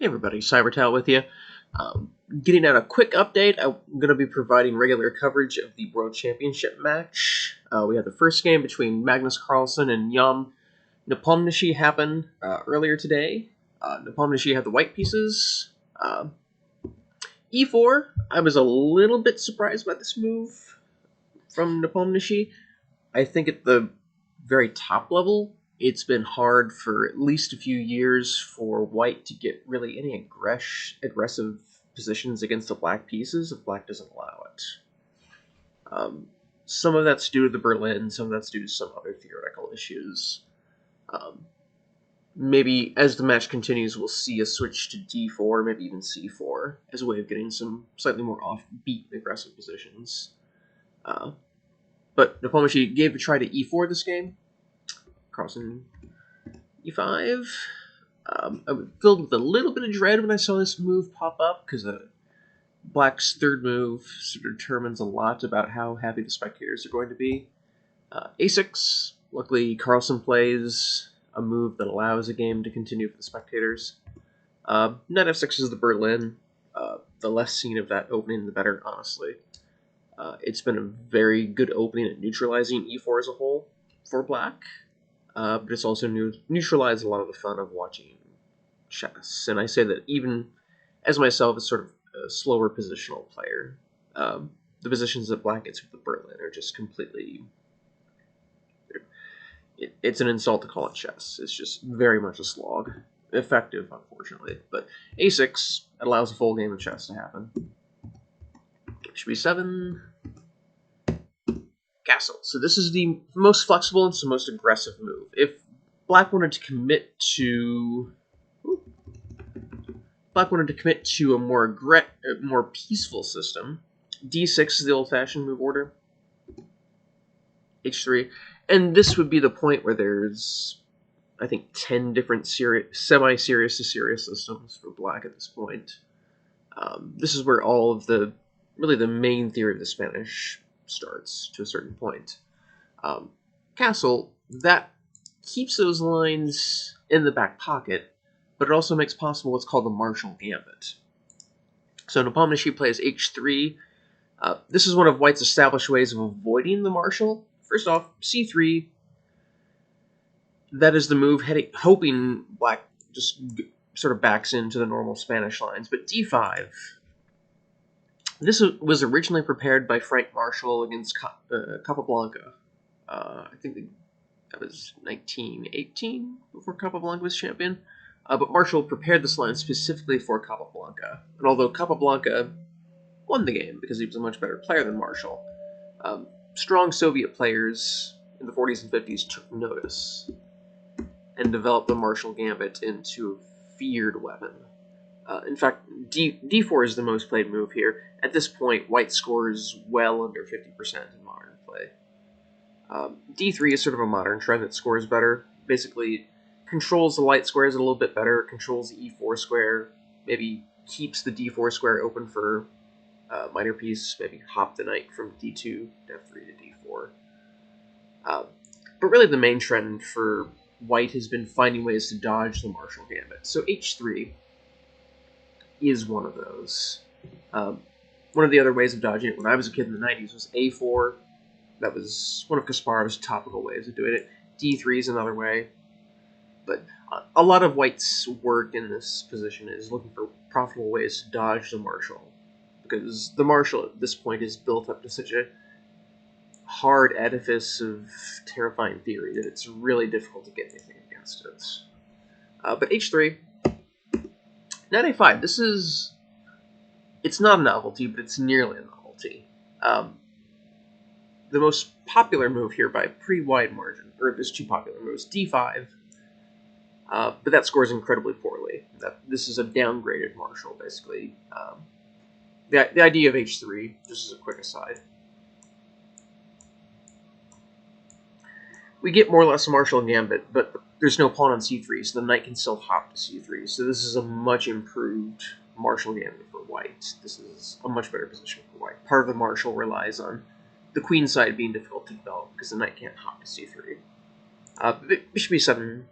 Hey everybody, Cybertal with you. Getting out a quick update, I'm going to be providing regular coverage of the World Championship match. We had the first game between Magnus Carlsen and Jan Nepomniachtchi happen earlier today. Nepomniachtchi had the white pieces. E4, I was a little bit surprised by this move from Nepomniachtchi. I think at the very top level, it's been hard for at least a few years for white to get really any aggressive positions against the black pieces if black doesn't allow it. Some of that's due to the Berlin, some of that's due to some other theoretical issues. Maybe as the match continues, we'll see a switch to d4, maybe even c4, as a way of getting some slightly more offbeat aggressive positions. But Nepomniachtchi gave a try to e4 this game. Carlsen e5. I was filled with a little bit of dread when I saw this move pop up, because black's third move sort of determines a lot about how happy the spectators are going to be. a6. Luckily, Carlsen plays a move that allows a game to continue for the spectators. Knight f6 is the Berlin. The less seen of that opening, the better, honestly. It's been a very good opening at neutralizing e4 as a whole for black. But it's also neutralized a lot of the fun of watching chess. And I say that even as myself as sort of a slower positional player, the positions that black gets with the Berlin are just completely... It's an insult to call it chess. It's just very much a slog. Effective, unfortunately. But a6 allows a full game of chess to happen. Bishop b7... Castle. So this is the most flexible and the most aggressive move. If black wanted to commit to a more peaceful system, d6 is the old-fashioned move order. h3, and this would be the point where there's, I think, 10 different semi-serious to serious systems for black at this point. This is where all of the main theory of the Spanish starts to a certain point. Castle, that keeps those lines in the back pocket, but it also makes possible what's called the Marshall Gambit. So Nepomniachtchi plays h3. This is one of white's established ways of avoiding the Marshall. First off, c3. That is the move hoping black just sort of backs into the normal Spanish lines. But d5. This was originally prepared by Frank Marshall against Capablanca. I think that was 1918 before Capablanca was champion. But Marshall prepared this line specifically for Capablanca. And although Capablanca won the game because he was a much better player than Marshall, strong Soviet players in the 40s and 50s took notice and developed the Marshall Gambit into a feared weapon. In fact, d4 is the most played move here. At this point, white scores well under 50% in modern play. d3 is sort of a modern trend that scores better. Basically, controls the light squares a little bit better, controls the e4 square, maybe keeps the d4 square open for minor piece, maybe hop the knight from d2 to f3 to d4. But really the main trend for white has been finding ways to dodge the Marshall Gambit. So h3 is one of those. One of the other ways of dodging it when I was a kid in the 90s was a4. That was one of Kasparov's topical ways of doing it. d3 is another way. But a lot of white's work in this position is looking for profitable ways to dodge the Marshall. Because the Marshall at this point is built up to such a hard edifice of terrifying theory that it's really difficult to get anything against it. But h3... Knight a5, it's not a novelty, but it's nearly a novelty. The most popular move here by a pretty wide margin, or there's two popular moves, d5, but that scores incredibly poorly. This is a downgraded Marshall, basically. The idea of h3, just as a quick aside, we get more or less a Marshall Gambit, but there's no pawn on c3, so the knight can still hop to c3. So this is a much improved Marshall Gambit for white. This is a much better position for white. Part of the Marshall relies on the queen side being difficult to develop because the knight can't hop to c3. Bishop b7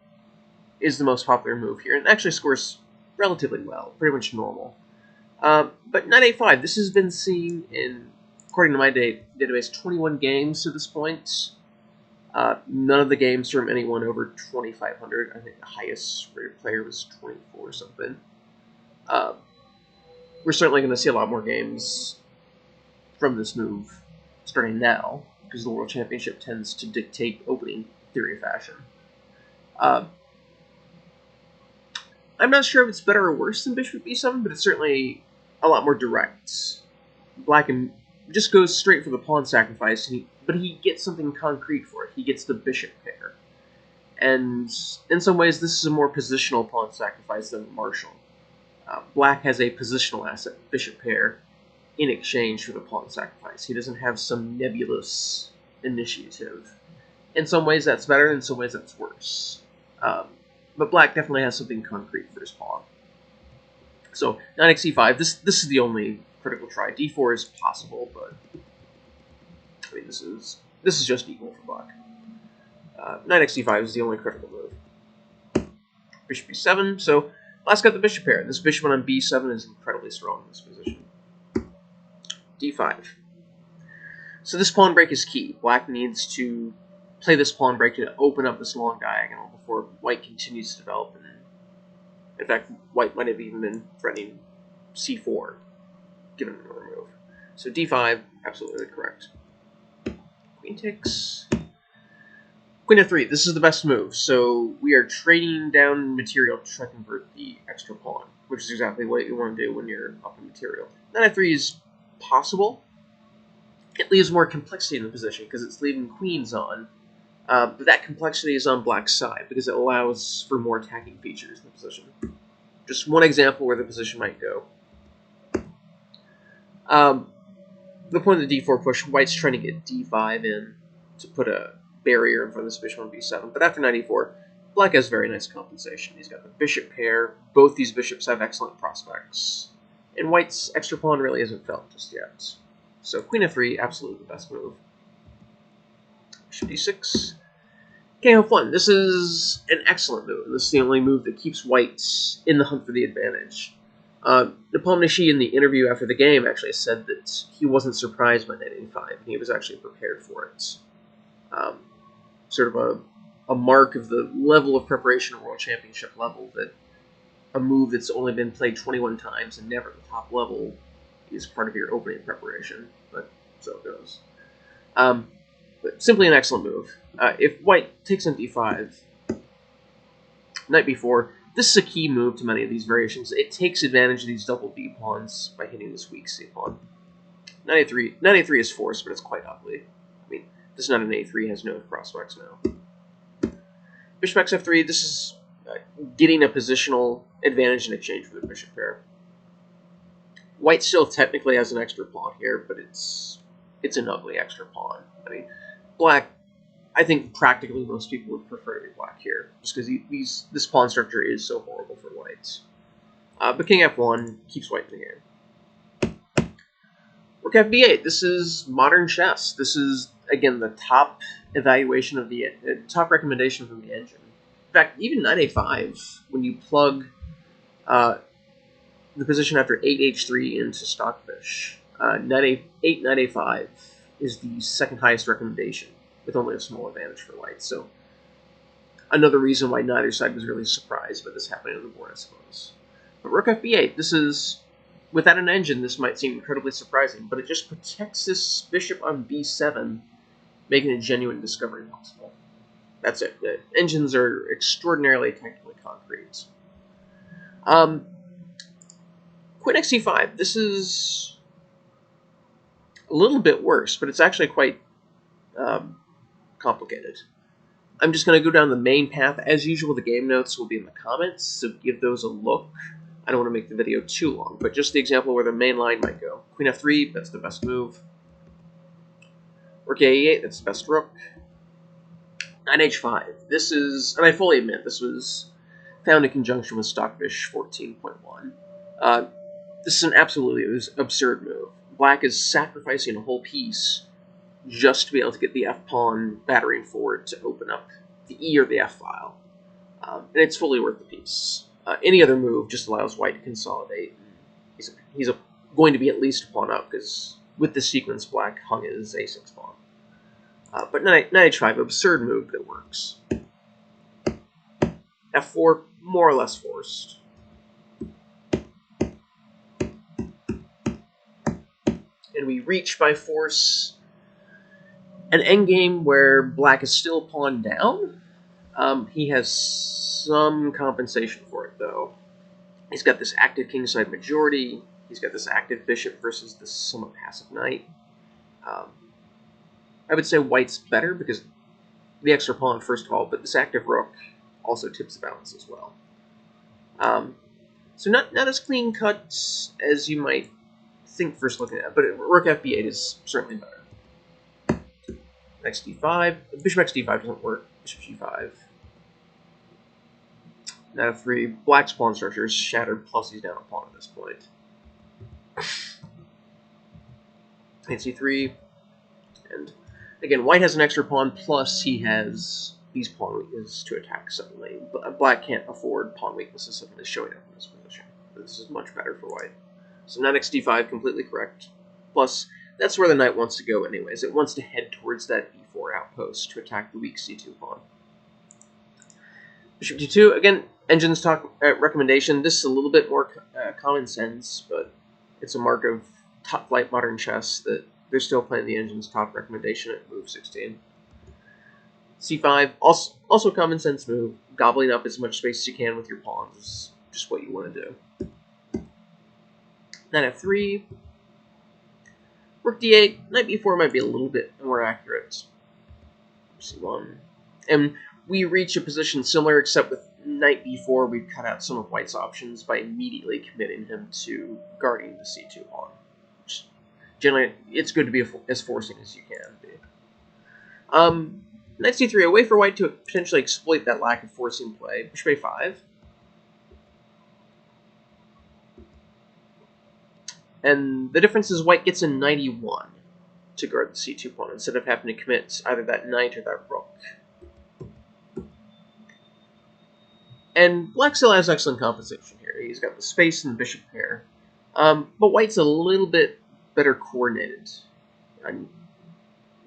is the most popular move here, and actually scores relatively well, pretty much normal. But knight a5, this has been seen in, according to my database, 21 games to this point. None of the games from anyone over 2,500. I think the highest rated player was 24 or something. We're certainly going to see a lot more games from this move starting now, because the World Championship tends to dictate opening theory fashion. I'm not sure if it's better or worse than bishop b7, but it's certainly a lot more direct. Black just goes straight for the pawn sacrifice, but he gets something concrete for it. He gets the bishop pair. And in some ways, this is a more positional pawn sacrifice than Marshall. Black has a positional asset, bishop pair, in exchange for the pawn sacrifice. He doesn't have some nebulous initiative. In some ways, that's better. In some ways, that's worse. But Black definitely has something concrete for his pawn. So, knight c5, this is the only critical try. d4 is possible, but I mean, this is just equal for Black. Knight c5 is the only critical move. Bishop b7, so Black's got the bishop pair. This bishop on b7 is incredibly strong in this position. d5. So this pawn break is key. Black needs to play this pawn break to open up this long diagonal before White continues to develop. And in fact, White might have even been threatening c4, given another move. So d5, absolutely correct. Queen takes. Queen f3, this is the best move. So we are trading down material to try to convert the extra pawn, which is exactly what you want to do when you're up in material. Knight f3 is possible. It leaves more complexity in the position because it's leaving queens on. But that complexity is on Black's side because it allows for more attacking features in the position. Just one example where the position might go. The point of the d4 push, White's trying to get d5 in to put a barrier in front of this bishop on b7. But after knight e4, Black has very nice compensation. He's got the bishop pair. Both these bishops have excellent prospects. And White's extra pawn really isn't felt just yet. So queen f3, absolutely the best move. Bishop d6. King f1. This is an excellent move. This is the only move that keeps White in the hunt for the advantage. Nepomniachtchi in the interview after the game actually said that he wasn't surprised by knight a5, and he was actually prepared for it. Sort of a mark of the level of preparation at World Championship level, that a move that's only been played 21 times and never at the top level is part of your opening preparation, but so it goes. But simply an excellent move. If White takes on d5, knight b4, this is a key move to many of these variations. It takes advantage of these double b pawns by hitting this weak c pawn. Knight a3 is forced, but it's quite ugly. I mean, this knight on a3 has no prospects now. Bishop xf3, this is getting a positional advantage in exchange for the bishop pair. White still technically has an extra pawn here, but it's an ugly extra pawn. I mean, Black, I think practically most people would prefer to be Black here, just because this pawn structure is so horrible for White. But king f1 keeps White in the game. Rook fb8, this is modern chess. This is, again, the top evaluation of the top recommendation from the engine. In fact, even knight a5, when you plug the position after 8h3 into Stockfish, knight a5 is the second highest recommendation, with only a small advantage for White. So another reason why neither side was really surprised by this happening on the board, I suppose. But Rook fb8, this is, without an engine, this might seem incredibly surprising, but it just protects this bishop on b7, making a genuine discovery possible. That's it. The engines are extraordinarily technically concrete. Queen xc5, this is a little bit worse, but it's actually quite complicated. I'm just going to go down the main path. As usual, the game notes will be in the comments, so give those a look. I don't want to make the video too long, but just the example where the main line might go. Queen f3, that's the best move. Rook a8, that's the best rook. Knight h5. This is, and I fully admit, this was found in conjunction with Stockfish 14.1. This is an absolutely absurd move. Black is sacrificing a whole piece just to be able to get the f-pawn battering forward to open up the E or the f-file. And it's fully worth the piece. Any other move just allows white to consolidate. He's going to be at least a pawn up, because with this sequence, black hung his a6 pawn. But knight h5, absurd move that works. f4, more or less forced. And we reach by force an endgame where black is still pawn down. He has some compensation for it, though. He's got this active kingside majority. He's got this active bishop versus this somewhat passive knight. I would say white's better because the extra pawn, first of all, but this active rook also tips the balance as well. So not as clean cut as you might think first looking at it, but rook fb8 is certainly better. Next d5. Bishop xd5 doesn't work. Bishop g5. Knight f3. Black's pawn structure is shattered, plus he's down a pawn at this point. Knight c3. And again, white has an extra pawn, plus he has these pawn weaknesses to attack suddenly. Black can't afford pawn weaknesses suddenly showing up in this position. This is much better for white. So knight xd5, completely correct. Plus, that's where the knight wants to go anyways. It wants to head towards that b4 outpost to attack the weak c2 pawn. Bishop d2, again, Engine's talk recommendation. This is a little bit more common sense, but it's a mark of top-flight modern chess that they're still playing the Engine's top recommendation at move 16. c5, also common sense move. Gobbling up as much space as you can with your pawns is just what you want to do. Knight f3, rook d8, knight b4 might be a little bit more accurate. c1, and we reach a position similar, except with knight b4, we've cut out some of white's options by immediately committing him to guarding the c2 pawn. Generally, it's good to be as forcing as you can be. Knight c3, a way for white to potentially exploit that lack of forcing play. Bishop a5. And the difference is white gets a knight e1 to guard the c2 pawn, instead of having to commit either that knight or that rook. And black still has excellent compensation here. He's got the space and the bishop pair. But white's a little bit better coordinated.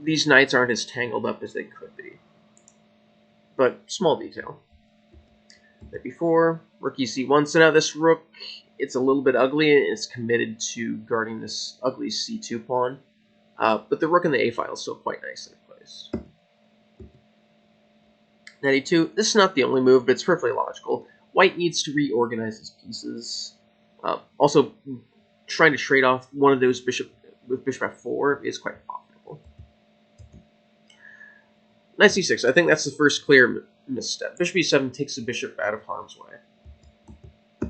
These knights aren't as tangled up as they could be. But small detail. Knight b4, rook e1. So now this rook, it's a little bit ugly, and it's committed to guarding this ugly c2 pawn. But the rook in the a file is still quite nicely placed. Knight e2, this is not the only move, but it's perfectly logical. White needs to reorganize his pieces. Also, trying to trade off one of those with bishop f4 is quite profitable. Knight c6, I think that's the first clear misstep. Bishop e7 takes the bishop out of harm's way.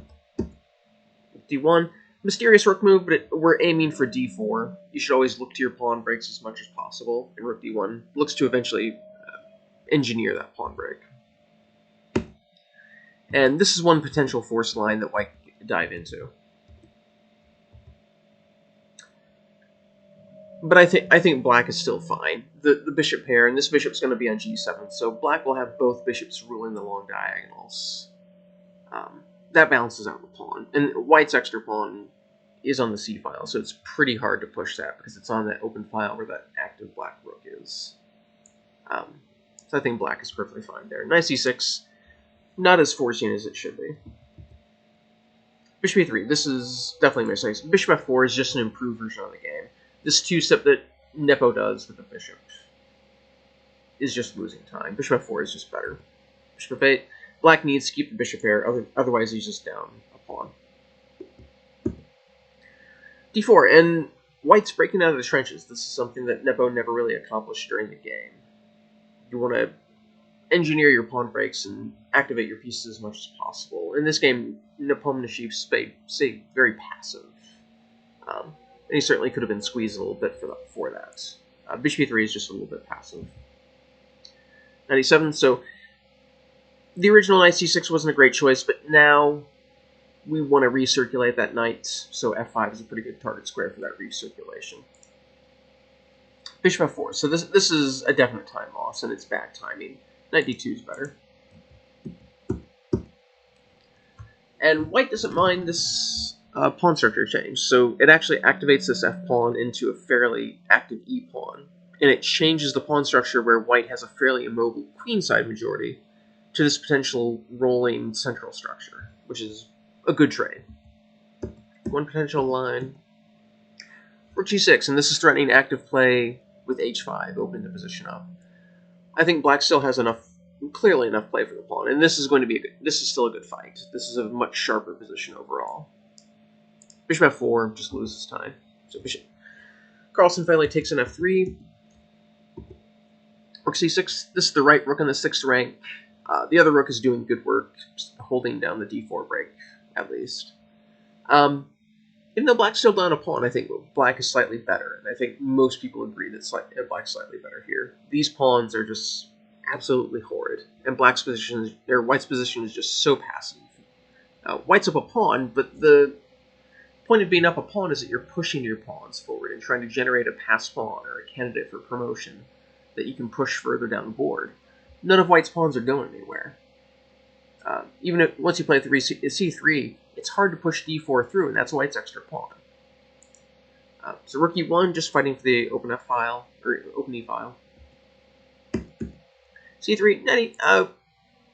d1, mysterious rook move, but we're aiming for d4. You should always look to your pawn breaks as much as possible, and rook d1 looks to eventually engineer that pawn break. And this is one potential force line that white could dive into. But I think black is still fine. The bishop pair, and this bishop's going to be on g7, so black will have both bishops ruling the long diagonals. That balances out the pawn. And white's extra pawn is on the c file, so it's pretty hard to push that because it's on that open file where that active black rook is. So I think black is perfectly fine there. Knight c6, not as forcing as it should be. Bishop e3, this is definitely a mistake. Bishop f4 is just an improved version of the game. This two-step that Nepo does with the bishop is just losing time. Bishop f4 is just better. Bishop f8, black needs to keep the bishop pair, otherwise he's just down a pawn. d4, and white's breaking out of the trenches. This is something that Nepo never really accomplished during the game. You want to engineer your pawn breaks and activate your pieces as much as possible. In this game, Nepomniachtchi stayed very passive. And he certainly could have been squeezed a little bit for that. Bishop e3 is just a little bit passive. Knight e7, so the original knight c6 wasn't a great choice, but now we want to recirculate that knight, so f5 is a pretty good target square for that recirculation. Bishop f4, so this is a definite time loss, and it's bad timing. Knight d2 is better. And white doesn't mind this pawn structure change, so it actually activates this f-pawn into a fairly active e-pawn, and it changes the pawn structure where white has a fairly immobile queenside majority to this potential rolling central structure, which is a good trade. One potential line. Rook g6, and this is threatening active play with h5, opening the position up. I think black still has clearly enough play for the pawn, and this is still a good fight. This is a much sharper position overall. Bishop f4 just loses time. So Carlsen finally takes an f3. Rook c6. This is the right rook on the 6th rank. The other rook is doing good work, just holding down the d4 break, at least. Even though black's still down a pawn, I think black is slightly better, and I think most people agree that black's slightly better here. These pawns are just absolutely horrid, and white's position is just so passive. White's up a pawn, but the point of being up a pawn is that you're pushing your pawns forward and trying to generate a pass pawn or a candidate for promotion that you can push further down the board. None of white's pawns are going anywhere. Once you play c3, it's hard to push d4 through, and that's white's extra pawn. So rook e1, just fighting for the open e file. c3,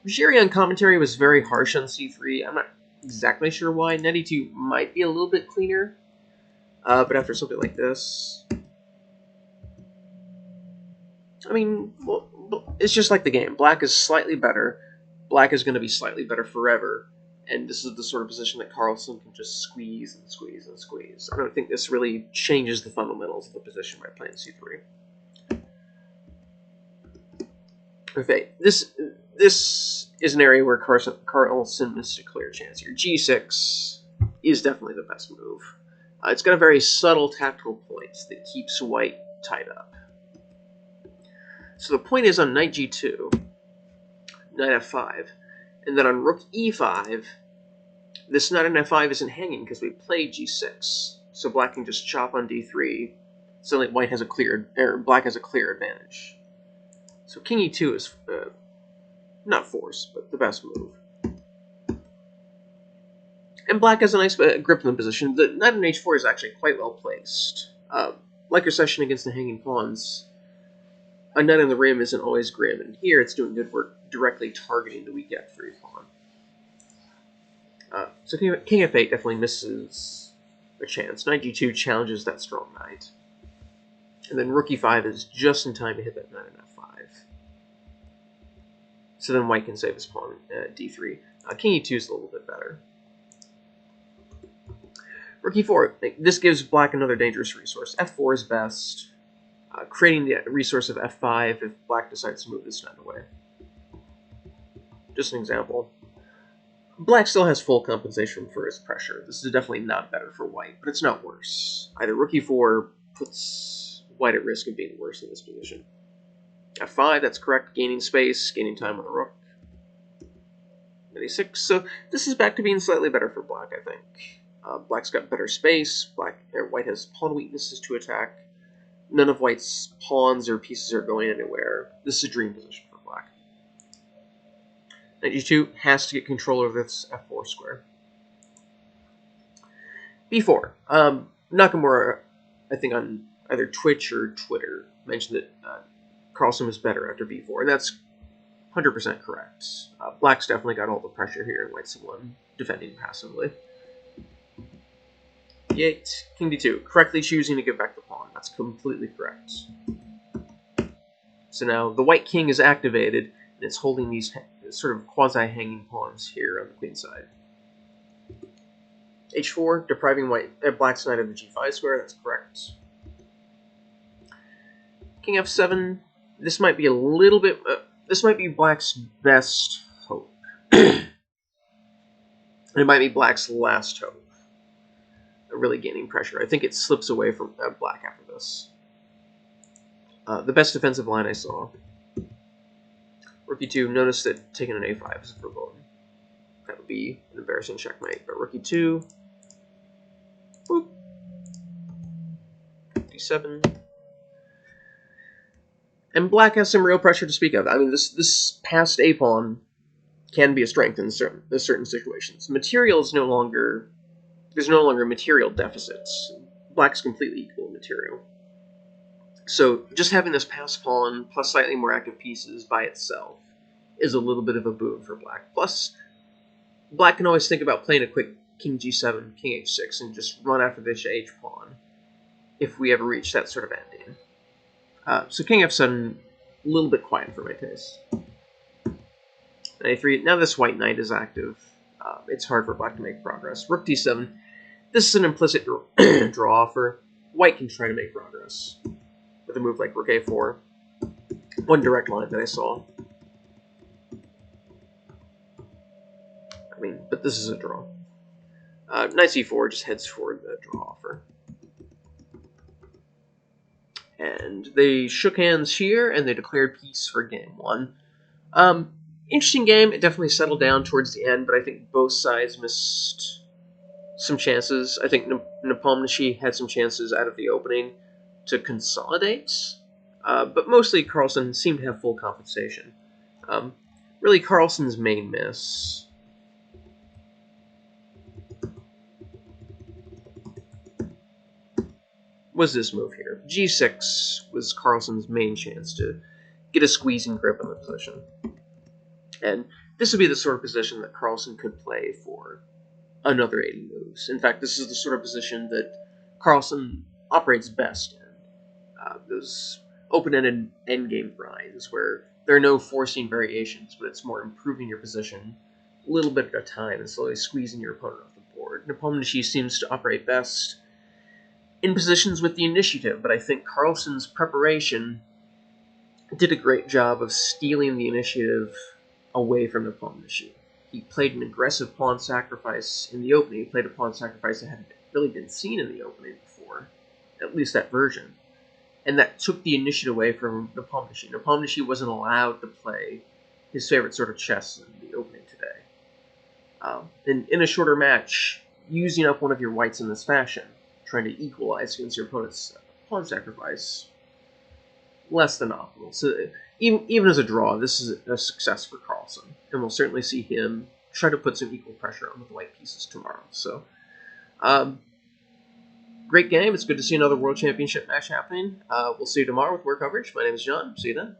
Giri on commentary was very harsh on c3. I'm not exactly sure why. Knight e2 might be a little bit cleaner, but after something like this, I mean, well, it's just like the game. Black is slightly better. Black is going to be slightly better forever, and this is the sort of position that Carlsen can just squeeze and squeeze and squeeze. I don't think this really changes the fundamentals of the position by playing c3. Okay, this is an area where Carlsen missed a clear chance here. g6 is definitely the best move. It's got a very subtle tactical point that keeps white tied up. So the point is on knight g2, knight f5, and then on rook e5, this knight on f5 isn't hanging because we played g6, so black can just chop on d3, so that black has a clear advantage. So king e2 is not forced, but the best move. And black has a nice grip in the position. The knight on h4 is actually quite well placed. Like your session against the hanging pawns, a knight on the rim isn't always grim, and here it's doing good work directly targeting the weak f3 pawn. So king f8 definitely misses a chance. Knight g2 challenges that strong knight. And then rook e5 is just in time to hit that knight on f5. So then white can save his pawn at d3. King e2 is a little bit better. Rook e4. This gives black another dangerous resource. f4 is best, creating the resource of f5 if black decides to move this knight away. Just an example. Black still has full compensation for his pressure. This is definitely not better for white, but it's not worse. Either rook e4 puts white at risk of being worse in this position. f5, that's correct, gaining space, gaining time on the rook. Knight e6, so this is back to being slightly better for black, I think. Black's got better space, white has pawn weaknesses to attack. None of white's pawns or pieces are going anywhere. This is a dream position for black. Knight g2 has to get control of this f4 square. b4. Nakamura, I think on either Twitch or Twitter, mentioned that Carlsen was better after b4, and that's 100% correct. Black's definitely got all the pressure here, and white's the one defending passively. e8, king d2, correctly choosing to give back the pawn. That's completely correct. So now the white king is activated, and it's holding these sort of quasi-hanging pawns here on the queen side. h4, depriving black's knight of the g5 square. That's correct. King f7. This might be a little bit. This might be black's best hope. It might be black's last hope. Really gaining pressure. I think it slips away from black after this. The best defensive line I saw. Rook e2, notice that taking an a5 is verboten. That would be an embarrassing checkmate. But rook e2, boop, d7. And black has some real pressure to speak of. I mean, this passed a pawn can be a strength in certain situations. Material is no longer there's no longer material deficits. Black's completely equal in material. So just having this pass pawn plus slightly more active pieces by itself is a little bit of a boon for black. Plus, black can always think about playing a quick king g7, king h6, and just run after this h pawn if we ever reach that sort of ending. So king f7, a little bit quiet for my taste. a3, now this white knight is active. It's hard for black to make progress. Rook d7, this is an implicit draw offer. White can try to make progress with a move like rook a4. One direct line that I saw. I mean, but this is a draw. Knight c4 just heads for the draw offer. And they shook hands here, and they declared peace for game one. Interesting game. It definitely settled down towards the end, but I think both sides missed some chances. I think Nepomniachtchi had some chances out of the opening to consolidate, but mostly Carlsen seemed to have full compensation. Really, Carlsen's main miss was this move here. g6 was Carlsen's main chance to get a squeezing grip on the position. And this would be the sort of position that Carlsen could play for another 80 moves. In fact, this is the sort of position that Carlsen operates best in. Those open-ended endgame grinds where there are no forcing variations, but it's more improving your position a little bit at a time and slowly squeezing your opponent off the board. Nepomniachtchi seems to operate best in positions with the initiative, but I think Carlsen's preparation did a great job of stealing the initiative away from Nepomniachtchi. He played an aggressive pawn sacrifice in the opening. He played a pawn sacrifice that hadn't really been seen in the opening before, at least that version. And that took the initiative away from Nepomniachtchi. Nepomniachtchi wasn't allowed to play his favorite sort of chess in the opening today. In a shorter match, using up one of your whites in this fashion, trying to equalize against your opponent's pawn sacrifice, less than optimal. So even as a draw, this is a success for Carlsen, and we'll certainly see him try to put some equal pressure on with the white pieces tomorrow. So, great game. It's good to see another World Championship match happening. We'll see you tomorrow with more coverage. My name is John. See you then.